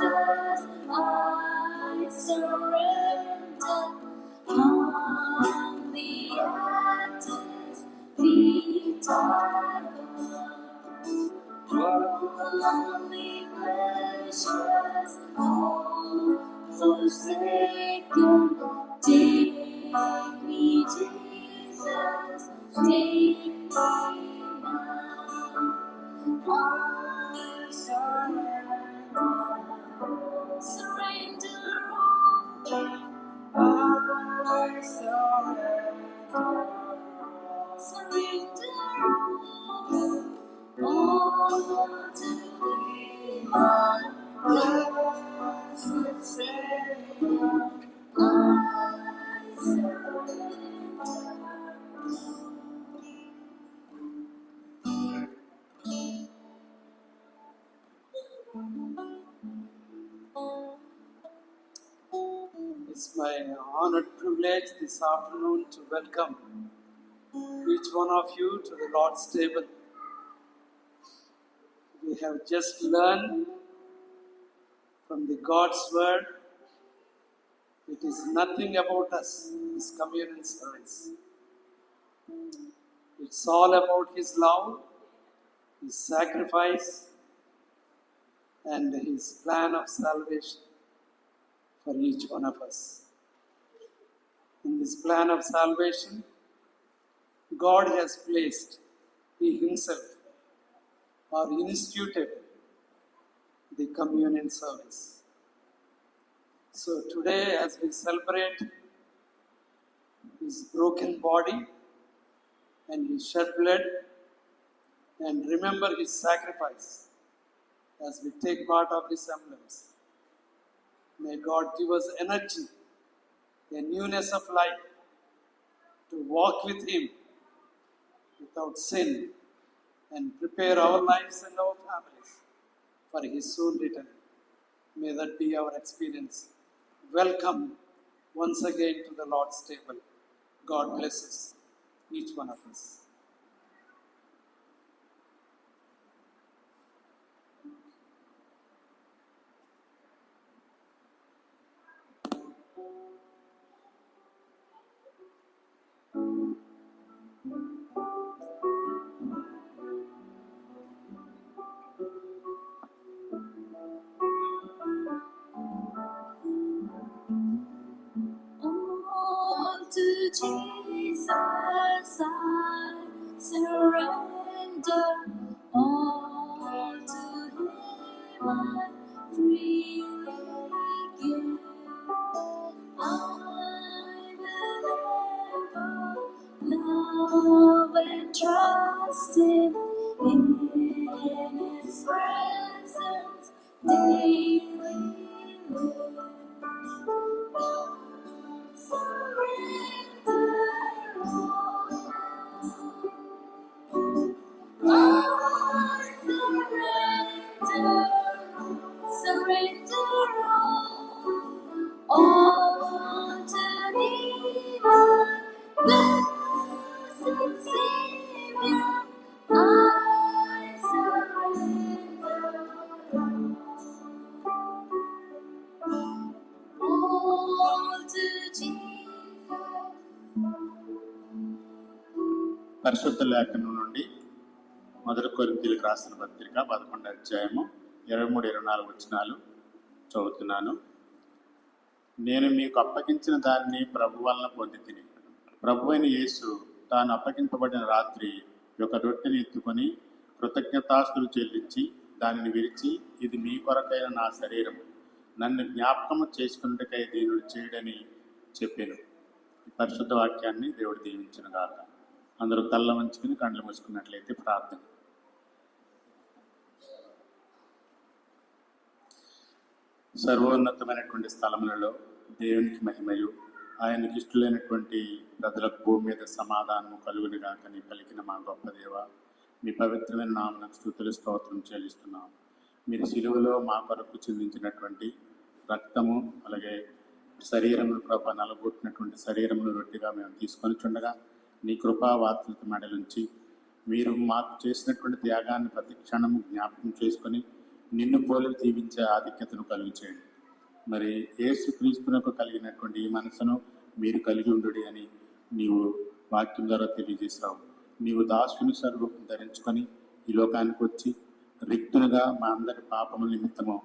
Jesus, I surrender. Humbly at His feet I bow. Holy, precious, all forsaken, take me, Jesus, take me now. I surrender all to Thee, my blessed Savior. I surrender. It's my honored privilege this afternoon to welcome each one of you to the Lord's table. We have just learned from the God's word. It is nothing about us, this communion service. It's all about His love, His sacrifice, and His plan of salvation for each one of us. In this plan of salvation, God has placed, He Himself, or instituted the communion service. So today, as we celebrate His broken body and His shed blood, and remember His sacrifice as we take part of His emblems, may God give us energy, a newness of life, to walk with Him without sin and prepare our lives and our families for His soon return. May that be our experience. Welcome once again to the Lord's table. God blesses each one of us. All to Jesus I surrender. All to Him I freely give. I will ever love and trust Him in His presence daily live. Surrender all. I surrender all to Thee, my blessed Savior. I surrender all to Jesus. పరిశుద్ధ లేఖనం నుండి మొదటి కొరింథీయులకు రాసిన పత్రిక 11వ అధ్యాయము 23-24 వచనాలు చదువుతున్నాను. నేను మీకు అప్పగించిన దానిని ప్రభు వలన పొందితిని. ప్రభువైన యేసు తాను అప్పగింపబడిన రాత్రి ఒక రొట్టెని ఎత్తుకొని కృతజ్ఞతాస్తులు చెల్లించి దానిని విరిచి, ఇది మీ కొరకైన నా శరీరము, నన్ను జ్ఞాపకము చేసుకున్నట్టుకై దీనిని చేయడని చెప్పాను. ఈ పరిశుద్ధ వాక్యాన్ని దేవుడు దీవించునుగాక. అందరూ తల్ల వంచుకుని కండ్లు మూసుకున్నట్లయితే ప్రార్థన. సర్వోన్నతమైనటువంటి స్థలములలో దేవునికి మహిమయు, ఆయనకి ఇష్టలైనటువంటి ప్రజలకు భూమి మీద సమాధానము కలుగునుగాక నీ పలికిన మా గొప్ప దేవ, మీ పవిత్రమైన నామమునకు స్తుతులు స్తోత్రం చెల్లిస్తున్నాం. మీరు సిలువలో మా కొరకు చెందించినటువంటి రక్తము అలాగే శరీరమును ప్రభ నలగొట్టినటువంటి శరీరమును రొట్టిగా మేము తీసుకొని చుండగా నీ కృపా వాత్సల్యత మెడలుంచి మీరు మాకు చేసినటువంటి త్యాగాన్ని ప్రతి క్షణము జ్ఞాపకం చేసుకొని నిన్ను పోలి జీవించే ఆధిక్యతను కలుగు చేయండి. మరి యేసుక్రీస్తునకు కలిగినటువంటి ఈ మనసును మీరు కలిగి ఉండుడి అని నీవు వాక్యం ద్వారా తెలియజేసావు. నీవు దాసుని స్వరూపం ధరించుకొని ఈ లోకానికి వచ్చి రిక్తునిగా మా అందరి పాపముల నిమిత్తము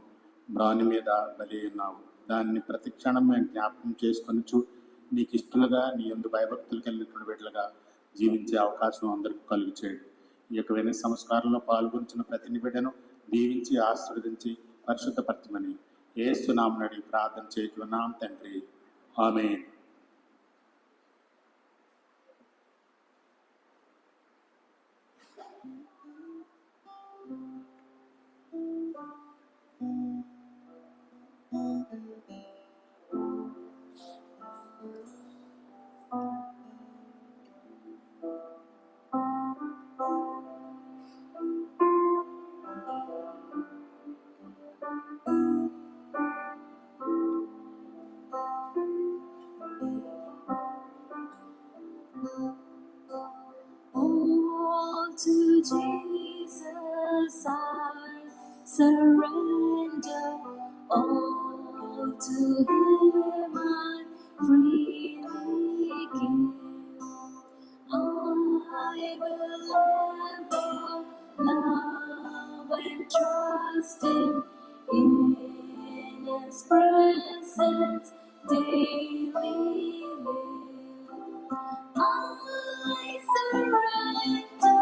మ్రాని మీద బలి ఉన్నావు. దాన్ని ప్రతి క్షణం మేము జ్ఞాపకం చేసుకొనిచు నీకు ఇష్టలుగా నీ యందు భయభక్తులు కలిగినటువంటి బిడ్డలుగా జీవించే అవకాశం అందరికీ కలుగు చేయండి. ఈ యొక్క వెనక సంస్కారంలో పాల్గొంచిన ప్రతి బిడ్డను దీవించి ఆశీర్వదించి పరిశుద్ధపరచమని యేసు నామమున అడిగి ప్రార్థన చేయుచున్నాం తండ్రి. ఆమేన్. All to Jesus I surrender. All to Him I freely give. I will ever love and trust Him in His presence daily live. I surrender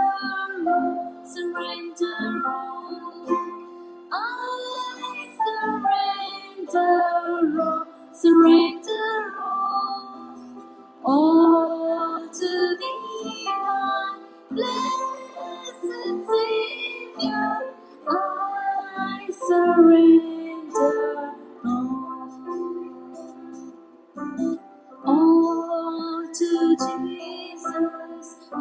all. I surrender all to Thee, my blessed Savior. I surrender all to Jesus. I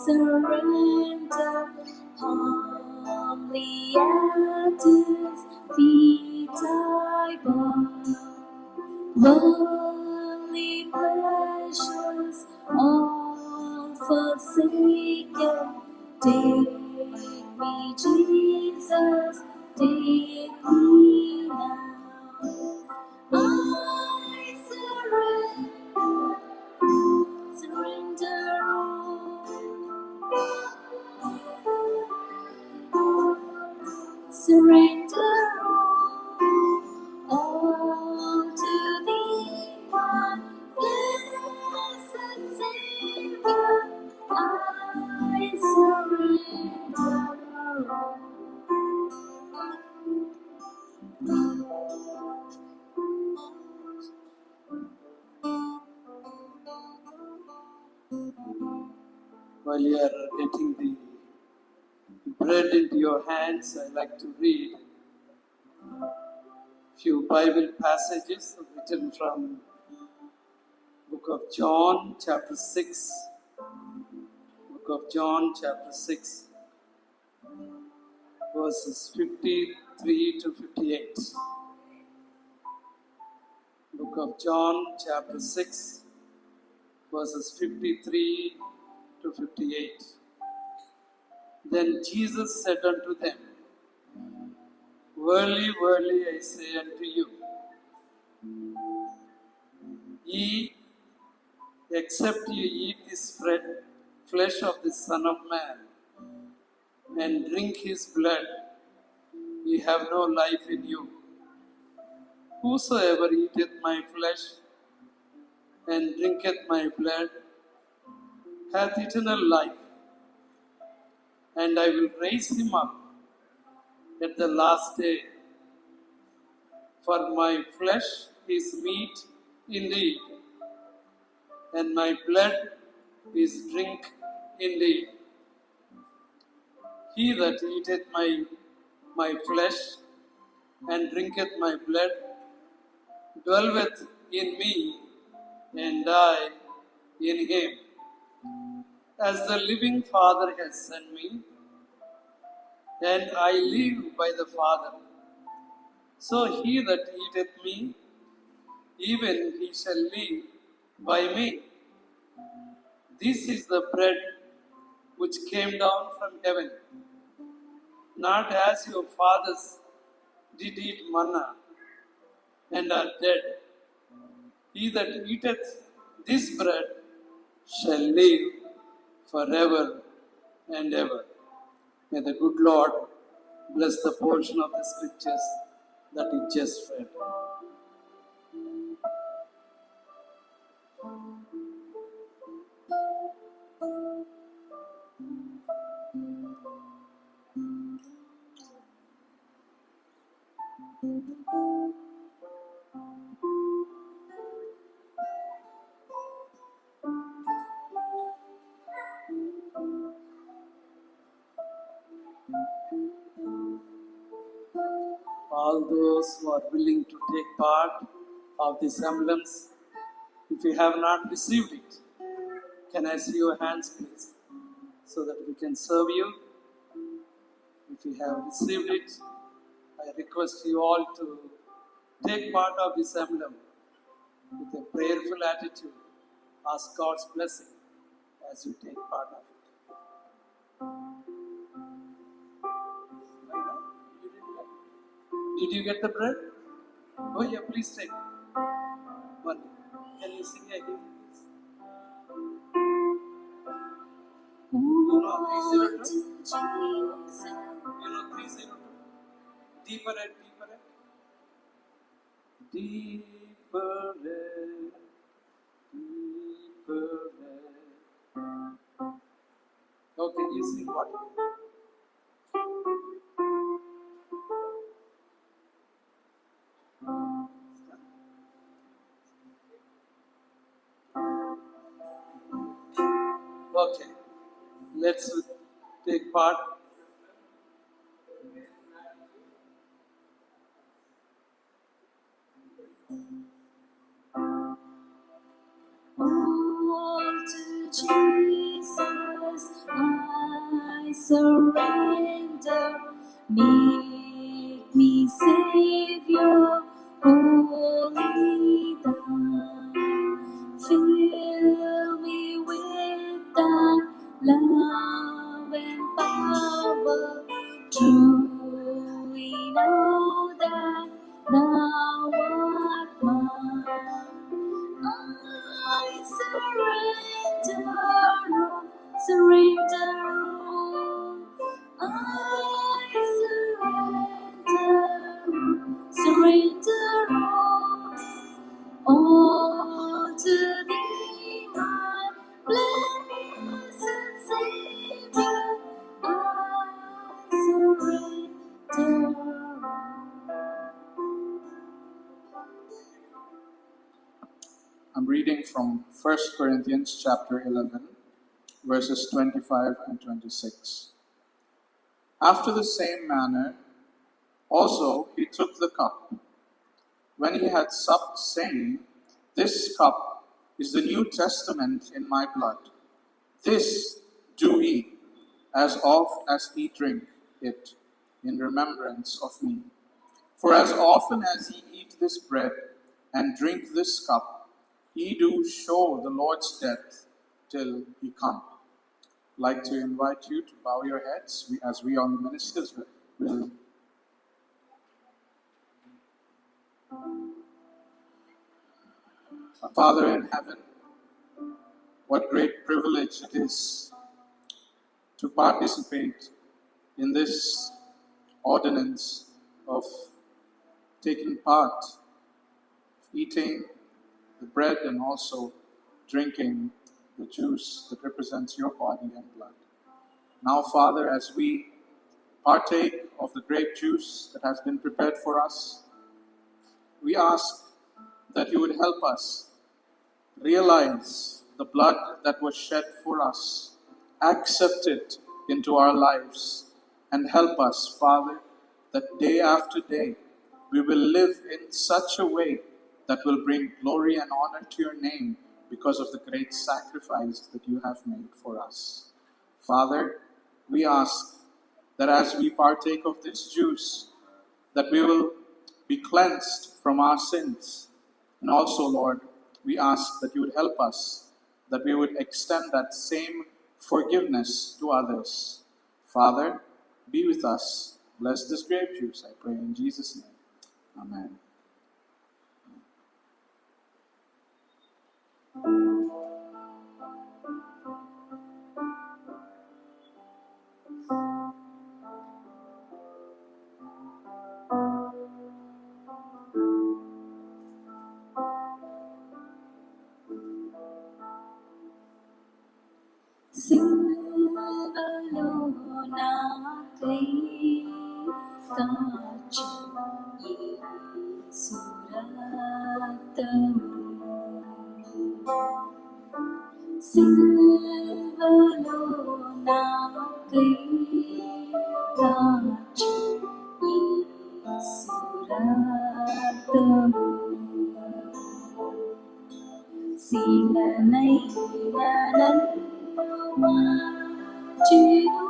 surrender humbly at His feet I bow. Worldly pleasures all forsaken, take me, Jesus, take me now. I surrender all. Surrender all to Thee, my blessed Savior. I surrender all. While you are getting the bread into your hands, I like to read few Bible passages written from Book of John, chapter 6. Book of John, chapter 6, verses 53 to 58. Book of John, chapter 6, verses 53 to 58. Then Jesus said unto them, Verily, verily, I say unto you, ye, except ye eat this flesh of the Son of Man, and drink his blood, ye have no life in you. Whosoever eateth my flesh and drinketh my blood hath eternal life, and I will raise him up at the last day. For my flesh is meat indeed, and my blood is drink indeed. He that eateth my flesh and drinketh my blood dwelleth in me, and I in him. As the living Father has sent me, and I live by the Father, so he that eateth me, even he shall live by me. This is the bread which came down from heaven, not as your fathers did eat manna and are dead. He that eateth this bread shall live forever and ever. May the good Lord bless the portion of the scriptures that he just read. All those who are willing to take part of this emblems, if you have not received it, can I see your hands, please, so that we can serve you? If you have received it, I request you all to take part of this emblem with a prayerful attitude. Ask God's blessing as you take part of it. Did you get the bread? Oh yeah, please take one. Can you sing a hymn, please? You know 302? You know 302? Deeper and deeper and deeper and deeper and. Okay, you sing what? Okay, let's take part. All to Jesus I surrender. Make me Savior, wholly thine. Fill me with thy love and power. Truly know that thou art mine. I surrender all, surrender all. I surrender all to thee, my blessed Savior. I surrender all. I'm reading from 1 Corinthians chapter 11, verses 25 and 26. After the same manner, also he took the cup, when he had supped, saying, This cup is the New Testament in my blood. This do ye, as oft as ye drink it, in remembrance of me. For as often as ye eat this bread and drink this cup, ye do show the Lord's death till he come. I'd like to invite you to bow your heads as we on the ministers will. Our Father in heaven, what great privilege it is to participate in this ordinance of taking part, eating the bread and also drinking the juice that represents your body and blood. Now, Father, as we partake of the grape juice that has been prepared for us, we ask that you would help us realize the blood that was shed for us, accept it into our lives, and help us, Father, that day after day we will live in such a way that will bring glory and honor to your name because of the great sacrifice that you have made for us. Father, we ask that as we partake of this juice, that we will be cleansed from our sins. And also, Lord, we ask that you would help us, that we would extend that same forgiveness to others. Father, be with us. Bless this grape juice, I pray in Jesus' name. Amen. సిలువలో నాకై కాచి యేసు రక్తము. సిలువలో నాకై కాచి యేసు రక్తము. శీలనైన నన్ను మార్చెను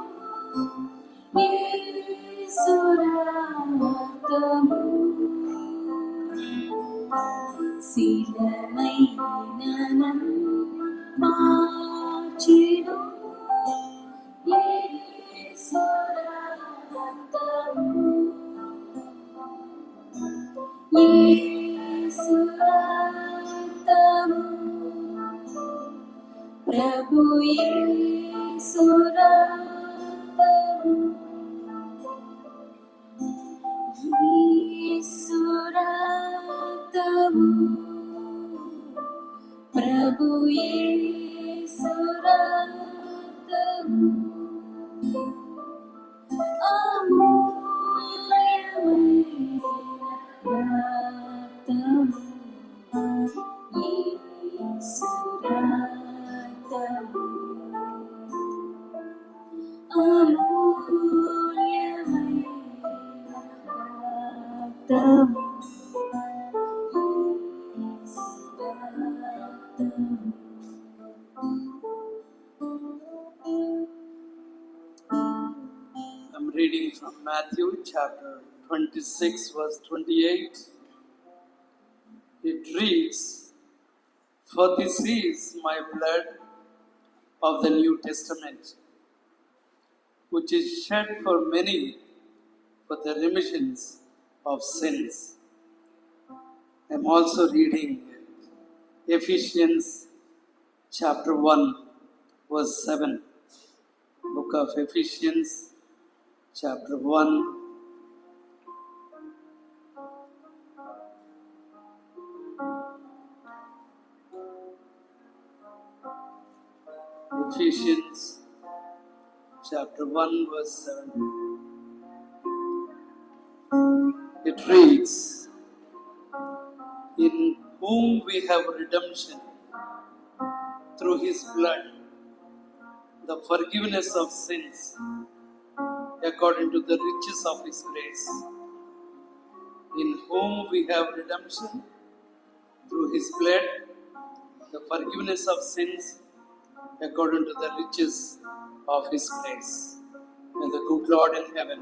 యేసు రక్తము. శీలనైన నన్ను మార్చెను యేసు రక్తము. యేసు రక్తము. ప్రభు యేసు రక్తము. యేసు రక్తము. ప్రభు యేసు రక్తము. అమూల్యమైన రక్తము. యేసు రక్తము. అమూల్యమైన రక్తము. యేసు రక్తము. I'm reading from Matthew chapter 26, verse 28. It reads, "For this is my blood of the New Testament, which is shed for many for the remissions of sins." I'm also reading Ephesians chapter 1, verse 7. Book of Ephesians chapter 1, Ephesians chapter 1, verse 7. It reads, "In whom we have redemption through his blood, the forgiveness of sins, according to the riches of his grace." In whom we have redemption through his blood, the forgiveness of sins, according to the riches of his grace. May the good Lord in heaven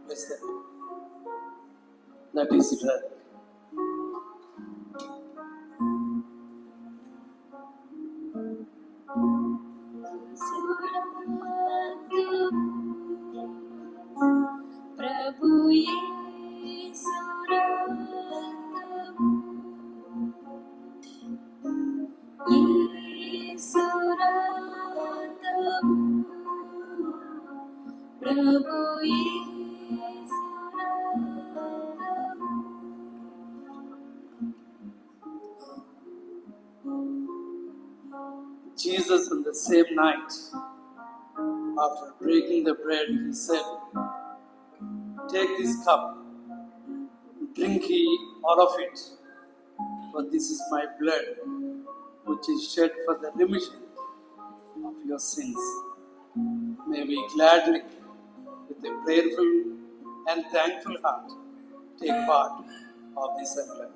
bless them. That is blood. ప్రభు యేసు రక్తము. యేసు రక్తము. ప్రభు యేసు రక్తము. Jesus, on the same night, after breaking the bread, he said, "Take this cup, drink ye all of it, for this is my blood, which is shed for the remission of your sins." May we gladly, with a prayerful and thankful heart, take part of this assembly.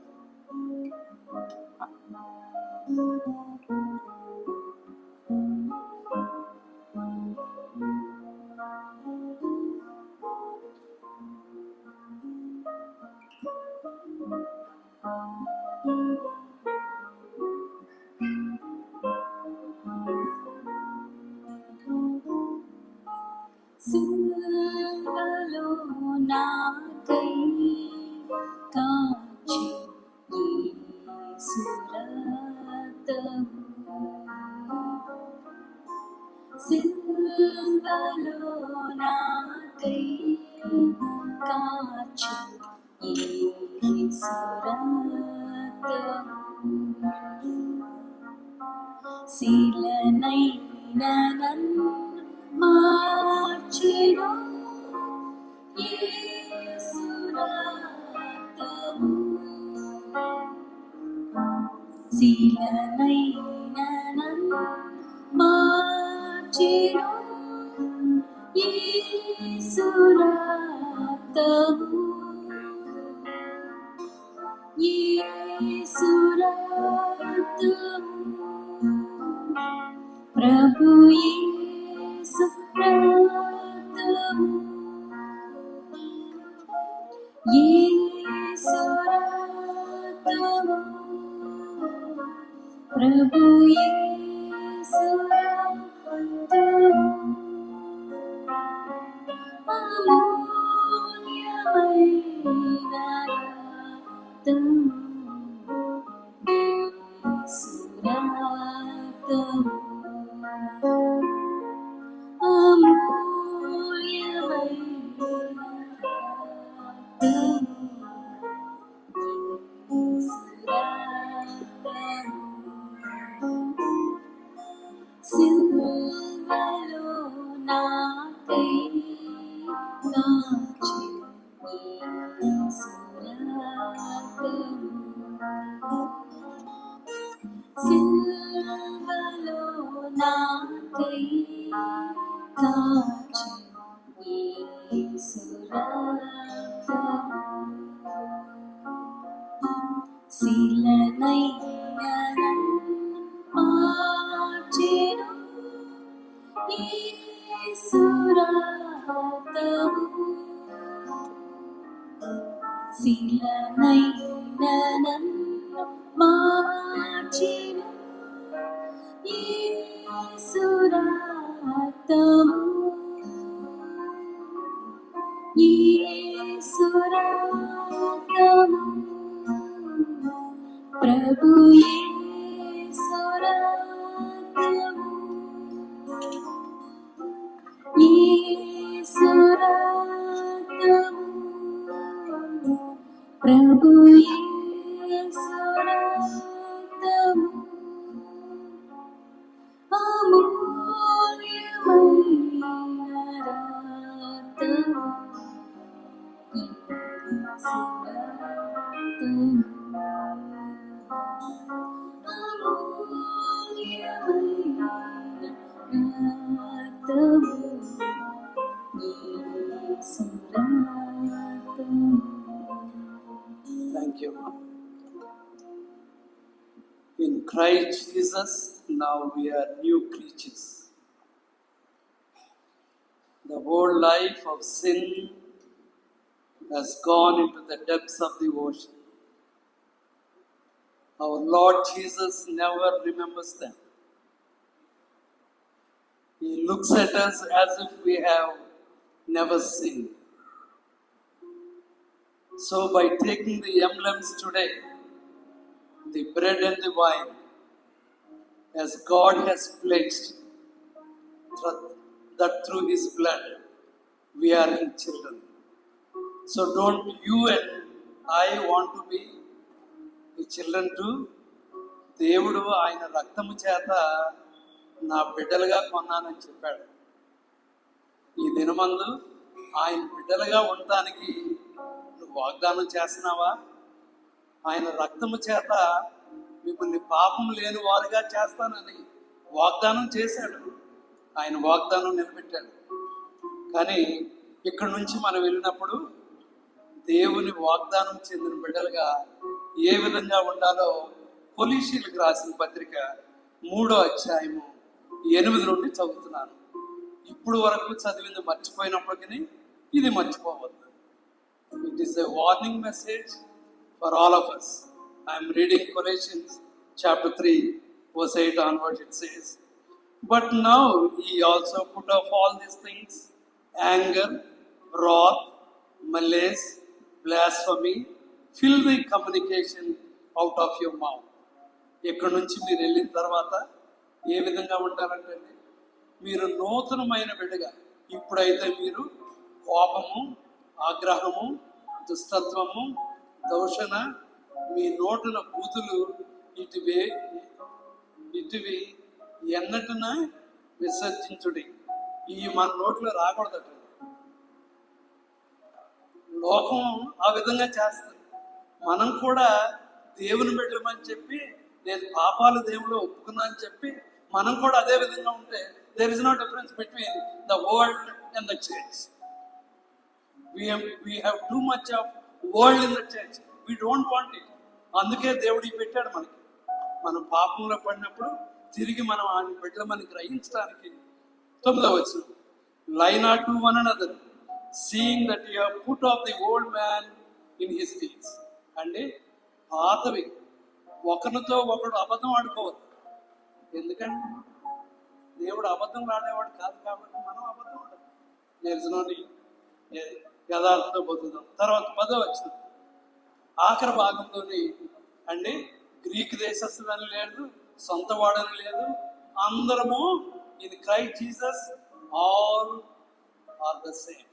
సిల్వలో నాకై కాచు యేసు రక్తము శిలనైన నన్ను మార్చెను యేసు రక్తము శిలనైన నన్ను మార్చెను యేసు రక్తము యేసు రక్తము ప్రభు యేసు రక్తము యేసు రక్తము ప్రభు యేసు రక్తము అమూల్యమైన రక్తము యేసు రక్తము అమూల్యమైన రక్తము యేసు రక్తము సిల్వలో నాకై కాచు యేసు రక్తము సిల్వలో నాకై కాచు యేసు రక్తము శిలనైన నన్ను మార్చెను యేసు రక్తము శిలనైన నన్ను మార్చెను యేసు రక్తము యేసు రక్తము ప్రభు యేసు రక్తము యేసు రక్తము ప్రభు యేసు రక్తము అమూల్యమైన రక్తము యేసు రక్తము అమూల్యమైన రక్తము యేసు రక్తము Thank you. In Christ Jesus, now we are new creatures. The whole life of sin has gone into the depths of the ocean. Our Lord Jesus never remembers them. He looks at us as if we have never sinned. So, by taking the emblems today, the bread and the wine, as God has pledged that through His blood we are His children. So, don't you and I want to be the children too? దేవుడు ఆయన రక్తము చేత నా బిడ్డలుగా కొన్నానని చెప్పాడు. ఈ దినమందు ఆయన బిడ్డలుగా ఉండటానికి నువ్వు వాగ్దానం చేస్తున్నావా? ఆయన రక్తము చేత మిమ్మల్ని పాపం లేని వారుగా చేస్తానని వాగ్దానం చేశాడు. ఆయన వాగ్దానం నిలబెట్టాడు. కానీ ఇక్కడి నుంచి మనం వెళ్ళినప్పుడు దేవుని వాగ్దానం చెందిన బిడ్డలుగా ఏ విధంగా ఉండాలో కొలీషీలకు రాసిన పత్రిక 3వ అధ్యాయము 8 నుండి చదువుతున్నాను. ఇప్పుడు వరకు చదివింది మర్చిపోయినప్పటికీ ఇది మర్చిపోవద్దు. It is a warning message for all of us. I am reading Colossians chapter 3, verse 8 onwards. It says, "But now ye also put off all these things, anger, wrath, malice, blasphemy, filthy communication out of your mouth." ఎక్కడి నుంచి మీరు వెళ్ళిన తర్వాత ఏ విధంగా ఉంటారంటే మీరు నూతనమైన బిడ్డగా. ఇప్పుడైతే మీరు కోపము, ఆగ్రహము, దుష్టత్వము, దూషణ, మీ నోటున బూతులు ఇటివి ఎన్నటిన విసర్జించుడి. ఈ మన నోట్లో రాకూడదట. లోకం ఆ విధంగా చేస్తుంది. మనం కూడా దేవుని బిడ్డమని చెప్పి, నేను పాపాలు దేవుడు ఒప్పుకున్నా అని చెప్పి మనం కూడా అదే విధంగా ఉంటే there is no difference between the world and the church. We have too much of world in the church. We don't want it. అందుకే దేవుడు పెట్టాడు మనకి. మనం పాపంలో పడినప్పుడు తిరిగి మనం ఆయన బిడ్డలు మనకి గ్రహించడానికి 9వ వచనం, Lie not to one another, seeing that you have put off the old man in his deeds. అంటే పాతవి ఒకరితో ఒకడు అబద్ధం ఆడుకోవద్దు. ఎందుకంటే దేవుడు అబద్ధం ఆడేవాడు కాదు కాబట్టి మనం అబద్ధం ఆడదు. నేర్చుకోండి, యథార్థతో బతుకుదాం. తర్వాత 10వ వచనం, ఆఖరి భాగంలోని అంటే గ్రీక్ దేశస్తులని లేదు, సొంత వాడని లేదు, అందరము in Christ Jesus all are the same.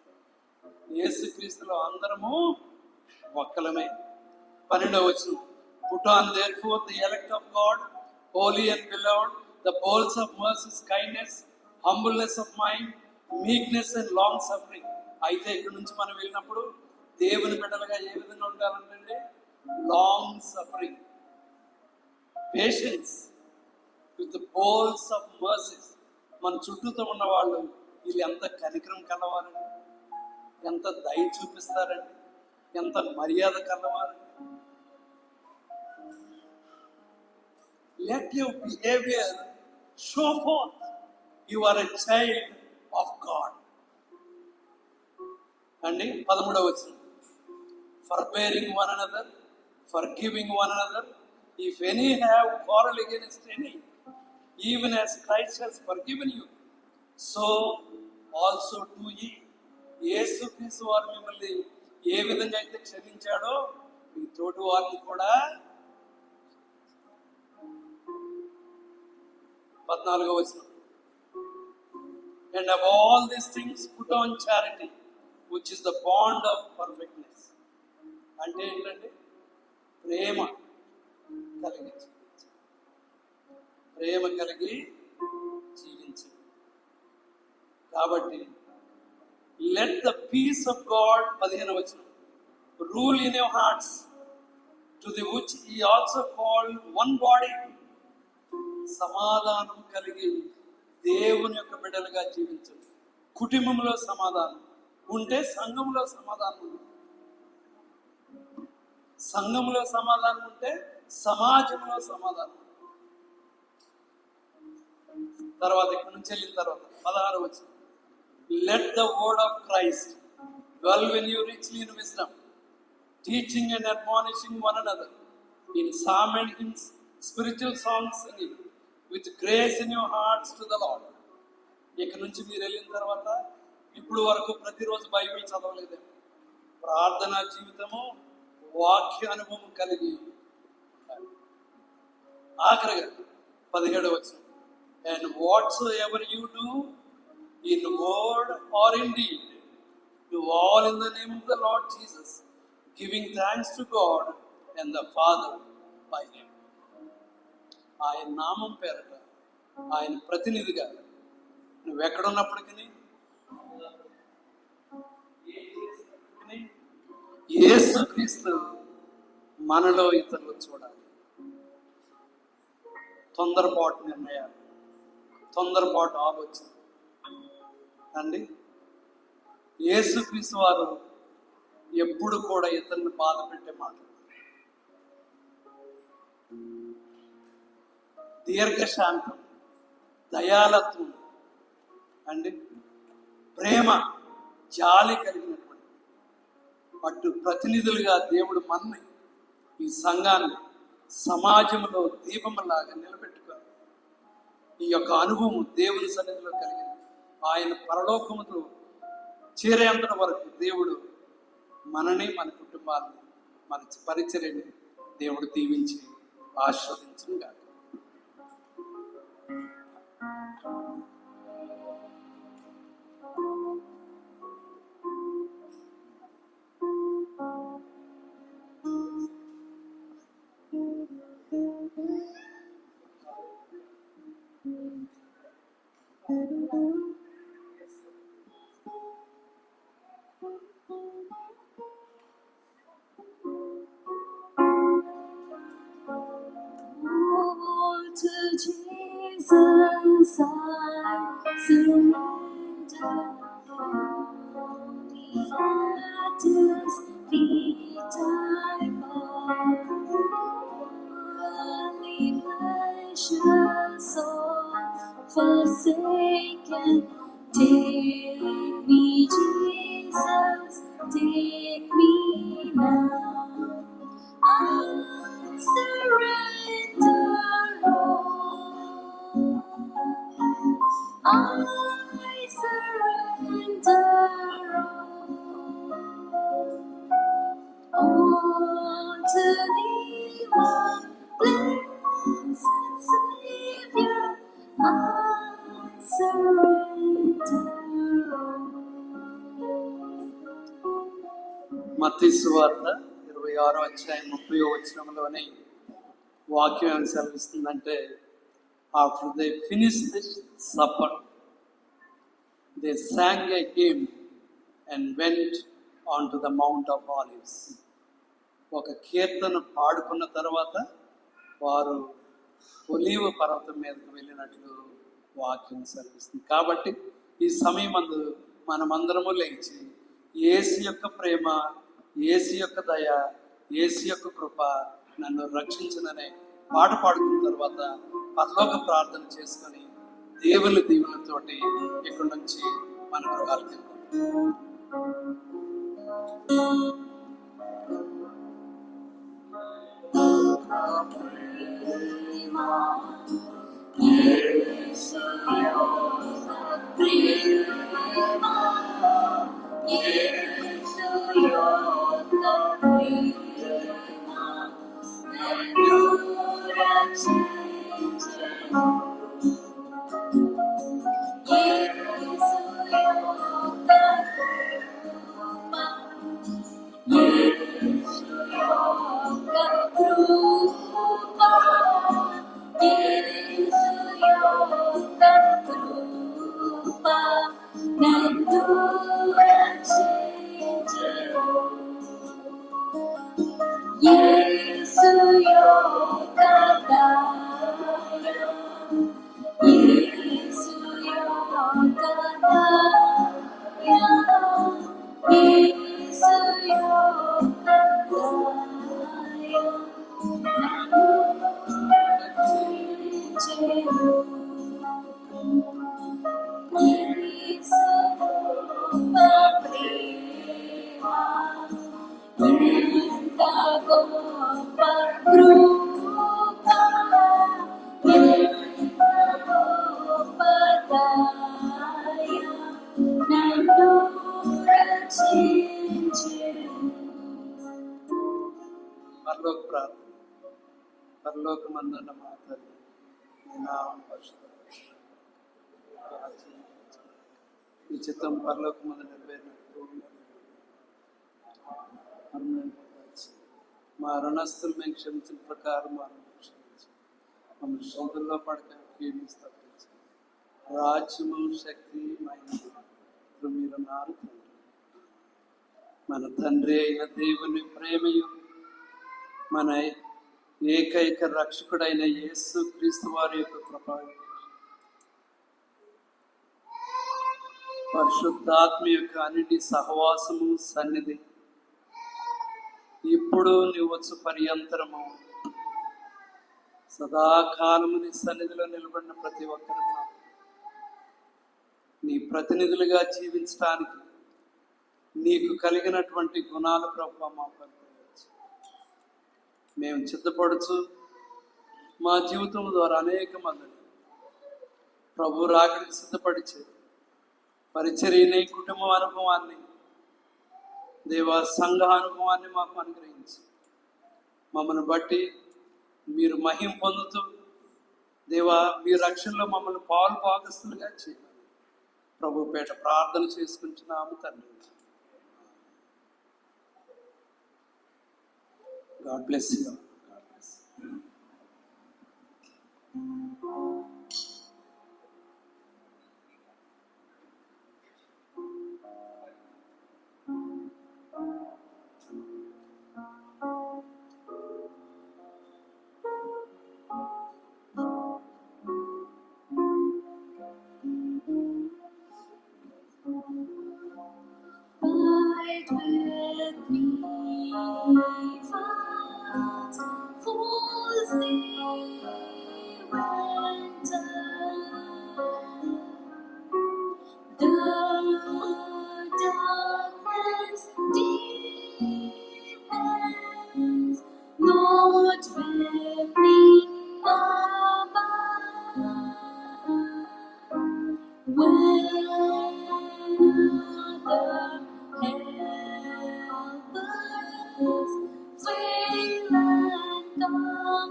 యేసుక్రీస్తులో అందరము ఒక్కలమే. 12వ వచనం, Put on therefore the elect of God, holy and beloved, the bowls of mercy, kindness, humbleness of mind, meekness and long suffering. అయితే ఇక్కడ నుంచి మనం వెళ్ళినప్పుడు దేవుని బిడ్డలుగా ఏ విధంగా ఉండాలంటే long suffering, patience, with bowls of mercies. మన చుట్టూతో ఉన్న వాళ్ళు వీళ్ళు ఎంత కనికరం కలవారండి, ఎంత దయ చూపిస్తారండి, ఎంత మర్యాద కలవారండి. Let your behavior show forth you are a child of God. అండి 13వ వచనం, Forbearing one another, forgiving one another, if any have quarrel against any, even as Christ has forgiven you, so also do ye. యేసుక్రీస్తు వారు మిమ్మల్ని ఏ విధంగా అయితే క్షమించాడో మీ తోటి వారిని కూడా. 14వ వచనం, And of all these things put on charity, which is the bond of perfectness. అంటే ఏంటంటే ప్రేమ కలిగి జీవించు, ప్రేమ కలిగి జీవించు. కాబట్టి let the peace of God, 15వ వచనం, rule in your hearts, to the which he also called one body. సమాధానం కలిగి దేవుని యొక్క బిడ్డలుగా జీవించు. కుటుంబంలో సమాధానం ఉంటే సంఘంలో సమాధానం ఉంది, సంఘంలో సమాధానం ఉంటే సమాజంలో సమాధానం. తర్వాత ఇక్కడ నుంచి వెళ్ళిన తర్వాత 16వ వచనం, Let the word of Christ dwell in you richly in wisdom, teaching and admonishing one another in psalm and hymns, spiritual songs singing, with grace in your hearts to the Lord. ఇక్కడ నుంచి మీరు వెళ్ళిన తర్వాత ఇప్పుడు వరకు ప్రతిరోజు Bible చదవలేదేమో, ప్రార్థనా జీవితము, వాక్య అనుభవం కలిగి. ఆఖరిగా 17వ వచనం, And whatsoever you do in word or in deed, do all in the name of the Lord Jesus, giving thanks to God and the Father by him. ఆయన నామం పేరట, ఆయన ప్రతినిధిగా నువ్వు ఎక్కడున్నప్పటికీ, యేసుక్రీస్తు మనలో ఇతరులు చూడాలి. తొందరపాటు నిర్ణయాలు, తొందరపాటు ఆలోచన అండి. యేసుక్రీస్తు వారు ఎప్పుడు కూడా ఇతరులను బాధ పెట్టే మాట, దీర్ఘశాంతం, దయాలత్వం అండి, ప్రేమ, జాలి కలిగినటువంటి అటు ప్రతినిధులుగా దేవుడు మనని, ఈ సంఘాన్ని సమాజంలో దీపంలాగా నిలబెట్టుకోవాలి. ఈ యొక్క అనుభవం దేవుని సన్నిధిలో కలిగింది. ఆయన పరలోకముతో చేరేంత వరకు దేవుడు మనని, మన కుటుంబాన్ని, మన పరిచర్యని దేవుడు దీవించి ఆశీర్వదించును గాక. I surrender. At His feet I bow. Only precious soul forsaken. Take me, Jesus, take me now. I surrender all. I surrender all to Thee, my blessed Savior. I surrender all. మత్తయి సువార్త 26వ అధ్యాయం 30వ వచనంలోని వాక్యం ఏం సెలవిస్తుందంటే, after they finish this supper they sang a hymn and went on to the Mount of Olives. ఒక కీర్తన పాడుకున్న తర్వాత వారు ఒలీవ పర్వతం మీదకు వెళ్ళినట్లు వాక్యం సెలవిస్తుంది. కాబట్టి ఈ సమయమందు మనమందరము లేచి యేసు యొక్క ప్రేమ, యేసు యొక్క దయ, యేసు యొక్క కృప నన్ను రక్షించుననే పాట పాడుకున్న తర్వాత పరలోక ప్రార్థన చేసుకొని దేవుని దీవెనతోటి ఇక్కడి నుంచి మన గృహాలకు వెళ్తాం. పరలోక ప్రార్థన. పరలోకమందున్న మా తల్లి, నీ నామం పరిశుద్ధపరచబడును. నీ చిత్తం పరలోకమందు నెరవేరినట్టు భూమి మీద నెరవేరును. మా రుణస్తులు మేము క్షమించిన ప్రకారం వారిని క్షమించు. మమ్మల్ని శోధనలో పడక కీడును తప్పించు. రాజ్యము, శక్తి, మహిమ ఇప్పుడు మీరు ఉన్నారు తండ్రి. మన తండ్రి అయిన దేవుని ప్రేమయు, మన ఏకైక రక్షకుడైన యేసు క్రీస్తు వారి యొక్క కృప, పరిశుద్ధాత్మ యొక్క అన్నిటి సహవాసము, సన్నిధి ఇప్పుడు నివచ్చు పర్యంతరము సదాకాలము నీ సన్నిధిలో నిలబడిన ప్రతి ఒక్కరు నీ ప్రతినిధులుగా జీవించడానికి నీకు కలిగినటువంటి గుణాలు ప్రభు మా పనిచేయవచ్చు. మేము చిత్తపడుచు మా జీవితం ద్వారా అనేక మందిని ప్రభు రాకడికి సిద్ధపడిచే పరిచర్యని, కుటుంబ అనుభవాన్ని, దేవా సంఘ అనుభవాన్ని మాకు అనుగ్రహించి మమ్మల్ని బట్టి మీరు మహిమ పొందుతూ దేవా మీ రక్షణలో మమ్మల్ని పాలు భాగస్తులుగా చేయాలి. ప్రభు పేట ప్రార్థన చేసుకుంటున్నాము తండ్రి. God bless you. God bless you.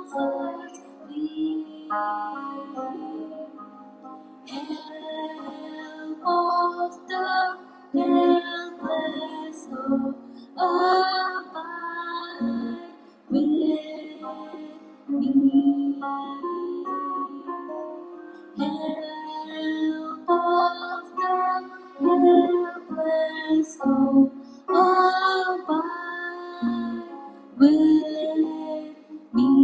comfort me. Help of the helpless, oh, abide with me. Help of the helpless, oh, abide with me.